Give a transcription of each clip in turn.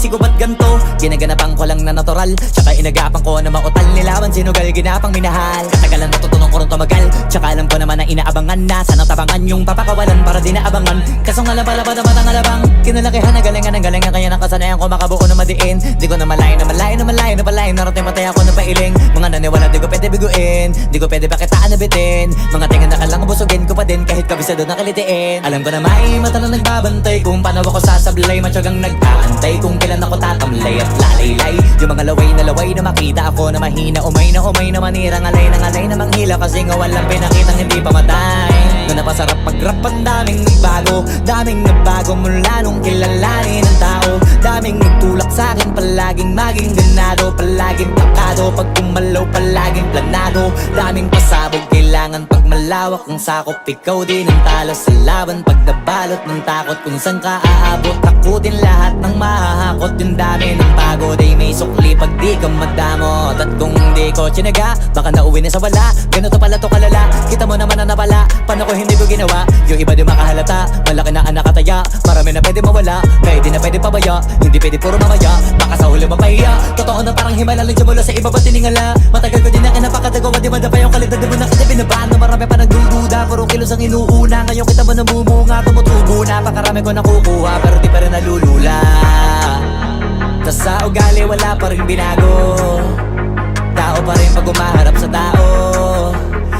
ko ba't ganto? Ginaganapan ko lang na natural, tsaka inagapan ko na mautal nilawan. Sinugal ginapang minahal, katagalan natutunan ko rin tumagal. Tsaka alam ko naman na inaabangan na sanang tabangan yung papakawalan para di naabangan. Kaso nga lang pala pa naman ang alabang kinalakihan na galingan ng galingan, kaya nakasanayan ko makabuo na madiin. Di ko na malayo na malayo na malayo na palayo, narating matay ako na pailing. Mga naniwala di ko pwede biguin, di ko pwede pakitaan na bitin. Mga tingan na kalang busugin ko pa din kahit kabisado na kalitiin. Alam ko na may mata na nagbabantay kung paano ako sasablay. Matyagang nag-aantay kung kailan ako tatamlay at lalaylay. Yung mga laway na makita ako na mahina, umay na manira, ngalay na manghila. Kasi nga walang pinakitang hindi pa matay. Na napasarap pag-rap, ang daming nagbago mula nung kilalanin ng tao. Daming nagtulak sa'kin, palaging maging ganado, palaging plakado. Pag kumalaw, palaging planado. Daming pasabog, kailangan pag malawak ang sakop. Ikaw din ang talo sa laban pag nabalot ng takot. Kung saan ka aabot, takutin lahat ng mahahakot. Yung dami ng pagod ay may sukli pag di ka madamot. At kung hindi ko tsinaga, baka nauwi na sa wala. Ganito pala to kalala, kita mo naman na napala. Paano ko hindi ko ginawa? Yung iba di makahalata, malaki na ang nakataya. Marami na pwede mawala, kaya di na pwede pabaya. Hindi pwede puro mamaya, baka sa huli mapahiya. Totoo na parang himala lang mula sa iba ba tiningala. Matagal ko din na kinapakatagawa, di madapa yung kalidad. Di mo na kita binabaan na marami pa nagdududa. Puro kilos ang inuuna, ngayon kita mo namumunga. Tumutubo na, pakarami ko nakukuha, pero di pa rin nalulula. Tas sa ugali wala pa rin binago, tao pa rin pag umaharap sa tao.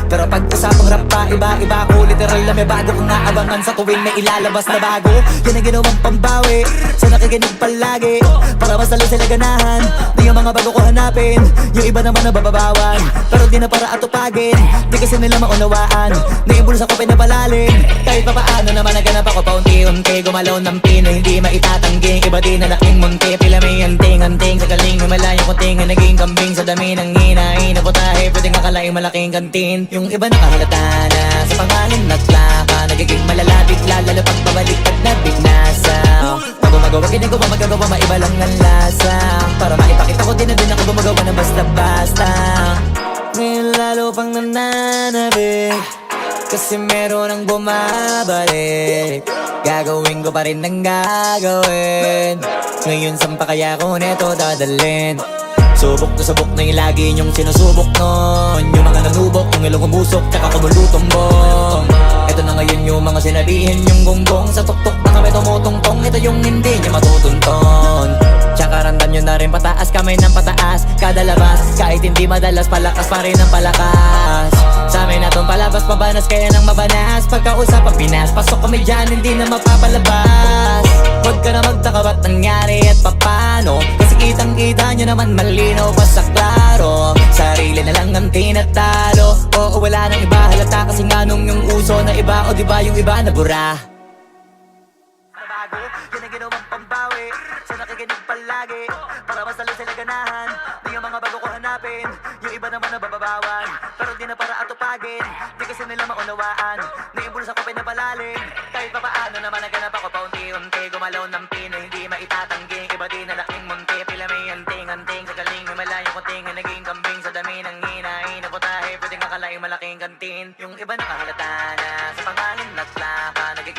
Pero pag usapang rap pa, iba ko literal na may bago kong naabangan sa tuwing may ilalabas na bago. Yan ang ginawang pambawi sa nakikinig palagi, para mas lalo sila ganahan. Di yung mga bago ko hanapin, yung iba naman nabababawan, pero di na para atupagin. Di kasi nila maunawaan, naimbulsa ko pinapalalim. Kahit pa paano naman naganap ako paunti-unti. Gumalaw ng pino, hindi maitatanggi. Iba din na laking munti, pila may anting-anting. Sa galing may malayong kunting, naging kambing sa dami ng hinahin na putahe. Pwedeng akalaing malaking kantin. Yung iba nakahalata na sa pangalan at plaka, nagiging malalapit lalo pag babalik at nabignasa. Pag gumagawa, ginagawa, magagawa, maiba lang ang lasa. Para maipakita ko din na din ako gumagawa na basta-basta. Ngayon lalo pang nananabik, kasi meron ang bumabalik. Gagawin ko pa rin ang gagawin. Ngayon saan pa kaya ko neto dadalhin? Subok na yung lagi niyong sinusubok nun. Yung mga nanubok, yung ilong umusok, tsaka kumulutumbong. Ito na ngayon yung mga sinabihin yung gonggong. Sa tuktok na kami tumutungtong, ito yung hindi niya matutunton. Tsaka randan nyo na rin pataas, kamay ng pataas. Kada labas, kahit hindi madalas, palakas pa rin ang palakas. Sa amin na tong palabas, pabanas kaya nang mabanas. Pagkausap ang Pinas, pasok kami dyan, hindi na mapapalabas. Huwag ka na magtaka ba't nangyari at papano, kasi kitang-kita nyo naman malinaw pa sa klaro. Sarili na lang ang tinatalo, oo wala nang iba halata. Kasi nga nung yung uso na iba, o diba yung iba na bura. Nabago, yan ang ginawang pambawi sa nakikinig palagi, para mas lalo sila ganahan. Di yung mga bago ko hanapin, yung iba naman nabababawan, pero di na para atupagin. Di kasi nila maunawaan, naimbulsa ko pinapalalim. Kahit pa paano naman naganap ako paunti-unti. Gumalaw ng pino, hindi maitatanggi. Iba din na laking munti, pila may anting-anting. Sa galing may malayong kunting, naging kambing sa dami ng hinahin na putahe. Pwedeng akalaing malaking kantin. Yung iba nakahalata na sa pangalan at plaka, nagiging